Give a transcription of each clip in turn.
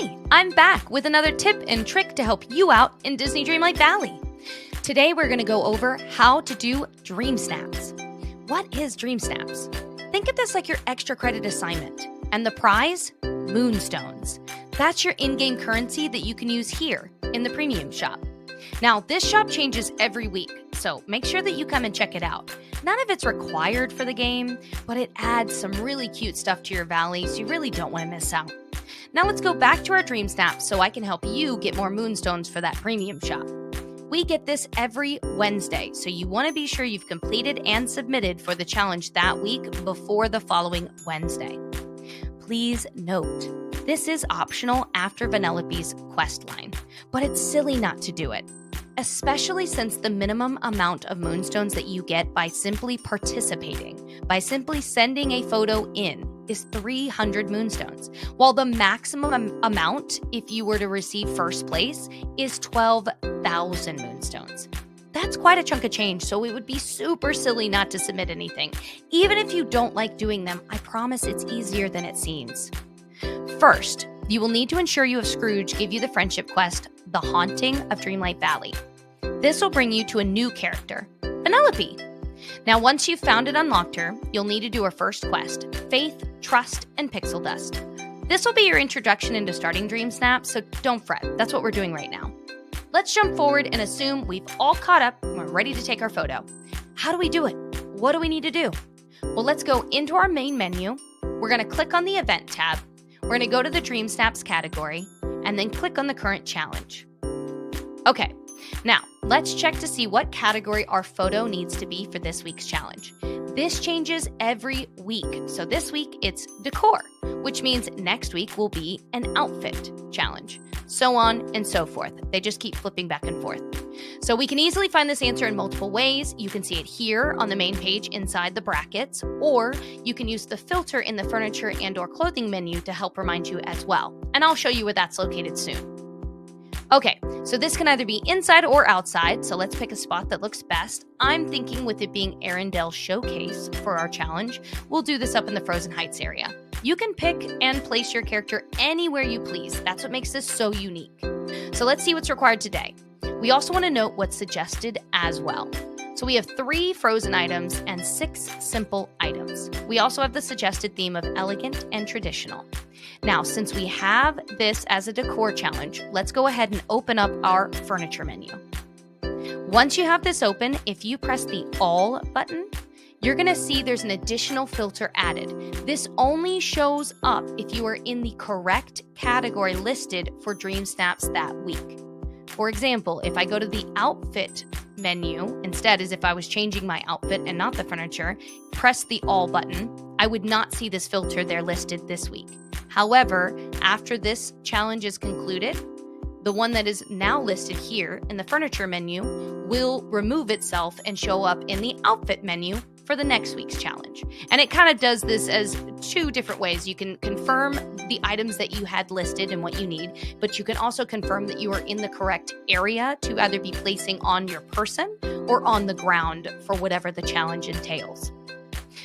Hi, I'm back with another tip and trick to help you out in Disney Dreamlight Valley. Today we're going to go over how to do Dreamsnaps. What is Dreamsnaps? Think of this like your extra credit assignment. And the prize? Moonstones. That's your in-game currency that you can use here in the premium shop. Now, this shop changes every week, so make sure that you come and check it out. None of it's required for the game, but it adds some really cute stuff to your valley, so you really don't want to miss out. Now let's go back to our Dreamsnaps so I can help you get more Moonstones for that premium shop. We get this every Wednesday, so you want to be sure you've completed and submitted for the challenge that week before the following Wednesday. Please note, this is optional after Vanellope's quest line, but it's silly not to do it, especially since the minimum amount of Moonstones that you get by simply participating, by simply sending a photo in, is 300 Moonstones, while the maximum amount, if you were to receive first place, is 12,000 Moonstones. That's quite a chunk of change, so it would be super silly not to submit anything. Even if you don't like doing them, I promise it's easier than it seems. First, you will need to ensure you have Scrooge give you the friendship quest, The Haunting of Dreamlight Valley. This will bring you to a new character, Vanellope. Now, once you've found and unlocked her, you'll need to do her first quest, Faith, Trust, and Pixel Dust. This will be your introduction into starting Dreamsnaps, so don't fret. That's what we're doing right now. Let's jump forward and assume we've all caught up and we're ready to take our photo. How do we do it? What do we need to do? Well, let's go into our main menu. We're going to click on the Event tab. We're going to go to the Dreamsnaps category and then click on the current challenge. Okay, now let's check to see what category our photo needs to be for this week's challenge. This changes every week. So this week it's decor, which means next week will be an outfit challenge, so on and so forth. They just keep flipping back and forth. So we can easily find this answer in multiple ways. You can see it here on the main page inside the brackets, or you can use the filter in the furniture and/or clothing menu to help remind you as well. And I'll show you where that's located soon. Okay, so this can either be inside or outside, so let's pick a spot that looks best. I'm thinking with it being Arendelle Showcase for our challenge, we'll do this up in the Frozen Heights area. You can pick and place your character anywhere you please. That's what makes this so unique. So let's see what's required today. We also want to note what's suggested as well. So we have 3 frozen items and 6 simple items. We also have the suggested theme of elegant and traditional. Now, since we have this as a decor challenge, let's go ahead and open up our furniture menu. Once you have this open, if you press the All button, you're going to see there's an additional filter added. This only shows up if you are in the correct category listed for Dreamsnaps that week. For example, if I go to the Outfit menu, instead as if I was changing my outfit and not the furniture, press the All button, I would not see this filter there listed this week. However, after this challenge is concluded, the one that is now listed here in the furniture menu will remove itself and show up in the outfit menu for the next week's challenge. And it kind of does this as 2 different ways. You can confirm the items that you had listed and what you need, but you can also confirm that you are in the correct area to either be placing on your person or on the ground for whatever the challenge entails.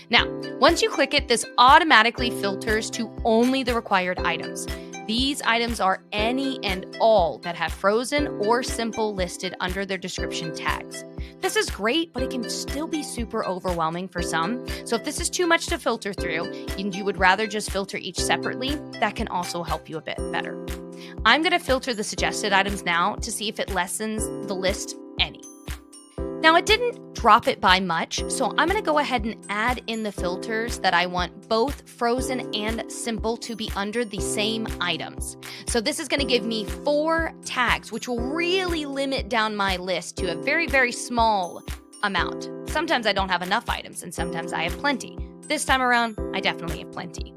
Now, once you click it, this automatically filters to only the required items. These items are any and all that have frozen or simple listed under their description tags. This is great, but it can still be super overwhelming for some. So if this is too much to filter through and you would rather just filter each separately, that can also help you a bit better. I'm going to filter the suggested items now to see if it lessens the list any. Now, it didn't drop it by much, so I'm going to go ahead and add in the filters that I want both frozen and simple to be under the same items. So this is going to give me 4 tags, which will really limit down my list to a very, very small amount. Sometimes I don't have enough items, and sometimes I have plenty. This time around, I definitely have plenty.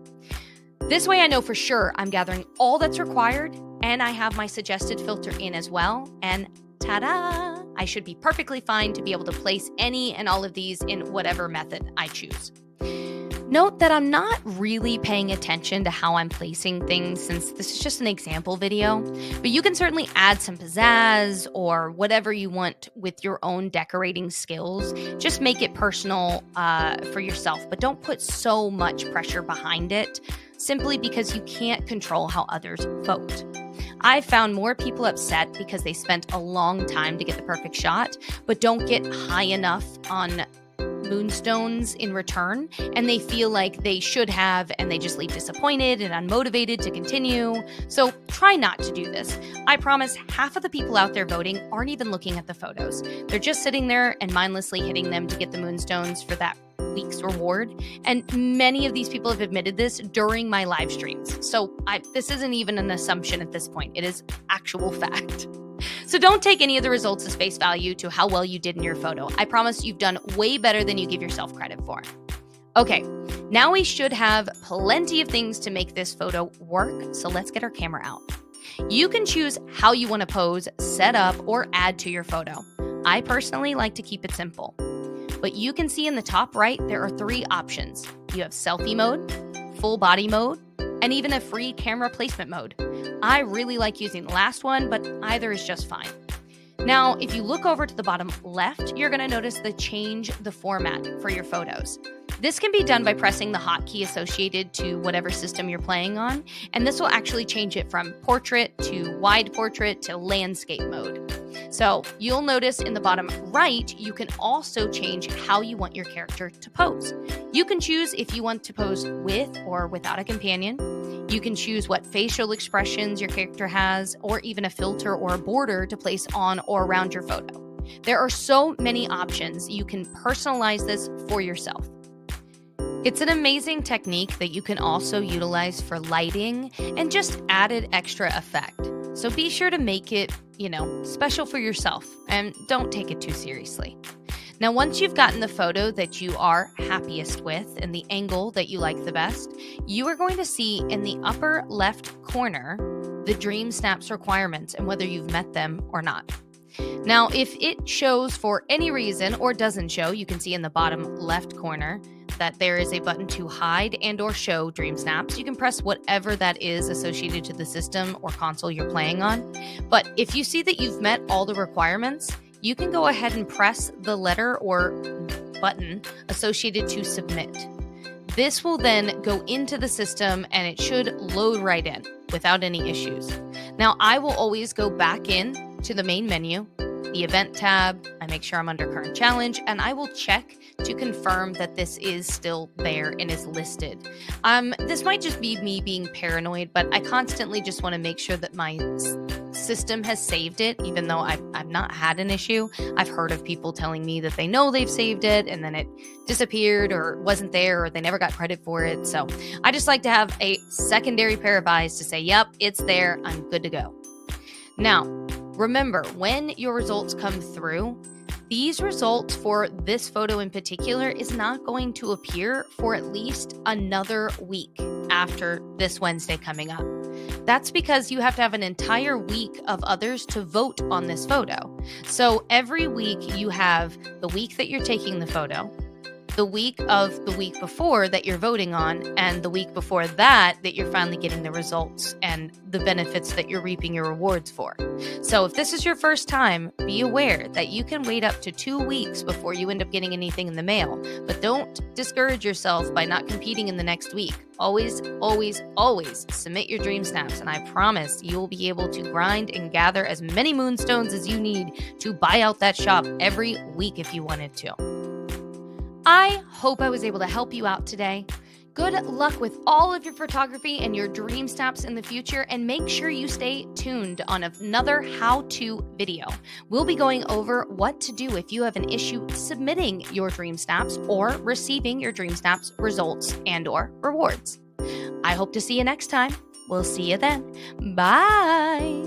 This way I know for sure I'm gathering all that's required, and I have my suggested filter in as well, and ta-da! I should be perfectly fine to be able to place any and all of these in whatever method I choose. Note that I'm not really paying attention to how I'm placing things since this is just an example video, but you can certainly add some pizzazz or whatever you want with your own decorating skills. Just make it personal for yourself, but don't put so much pressure behind it simply because you can't control how others vote. I've found more people upset because they spent a long time to get the perfect shot, but don't get high enough on moonstones in return, and they feel like they should have, and they just leave disappointed and unmotivated to continue. So try not to do this. I promise half of the people out there voting aren't even looking at the photos. They're just sitting there and mindlessly hitting them to get the moonstones for that week's reward. And many of these people have admitted this during my live streams. So this isn't even an assumption at this point. It is actual fact. So don't take any of the results as face value to how well you did in your photo. I promise you've done way better than you give yourself credit for. Okay, now we should have plenty of things to make this photo work, so let's get our camera out. You can choose how you want to pose, set up, or add to your photo. I personally like to keep it simple. But you can see in the top right, there are 3 options. You have selfie mode, full body mode, and even a free camera placement mode. I really like using the last one, but either is just fine. Now, if you look over to the bottom left, you're going to notice the change the format for your photos. This can be done by pressing the hotkey associated to whatever system you're playing on, and this will actually change it from portrait to wide portrait to landscape mode. So you'll notice in the bottom right, you can also change how you want your character to pose. You can choose if you want to pose with or without a companion. You can choose what facial expressions your character has, or even a filter or a border to place on or around your photo. There are so many options. You can personalize this for yourself. It's an amazing technique that you can also utilize for lighting and just added extra effect. So be sure to make it, special for yourself, and don't take it too seriously. Now, once you've gotten the photo that you are happiest with and the angle that you like the best, you are going to see in the upper left corner the Dreamsnaps requirements and whether you've met them or not. Now, if it shows for any reason or doesn't show, you can see in the bottom left corner that there is a button to hide and or show Dreamsnaps. You can press whatever that is associated to the system or console you're playing on. But if you see that you've met all the requirements, you can go ahead and press the letter or button associated to submit. This will then go into the system and it should load right in without any issues. Now, I will always go back in to the main menu, the event tab. I make sure I'm under current challenge, and I will check to confirm that this is still there and is listed. This might just be me being paranoid, but I constantly just want to make sure that my system has saved it, even though I've not had an issue. I've heard of people telling me that they know they've saved it and then it disappeared or wasn't there or they never got credit for it. So I just like to have a secondary pair of eyes to say, yep, it's there. I'm good to go. Now, remember, when your results come through, these results for this photo in particular is not going to appear for at least another week after this Wednesday coming up. That's because you have to have an entire week of others to vote on this photo. So every week you have the week that you're taking the photo, the week of the week before that you're voting on, and the week before that you're finally getting the results and the benefits that you're reaping your rewards for. So if this is your first time, be aware that you can wait up to 2 weeks before you end up getting anything in the mail. But don't discourage yourself by not competing in the next week. Always, always, always submit your Dreamsnaps, and I promise you will be able to grind and gather as many moonstones as you need to buy out that shop every week if you wanted to. I hope I was able to help you out today. Good luck with all of your photography and your Dreamsnaps in the future, and make sure you stay tuned on another how-to video. We'll be going over what to do if you have an issue submitting your Dreamsnaps or receiving your Dreamsnaps results and or rewards. I hope to see you next time. We'll see you then. Bye!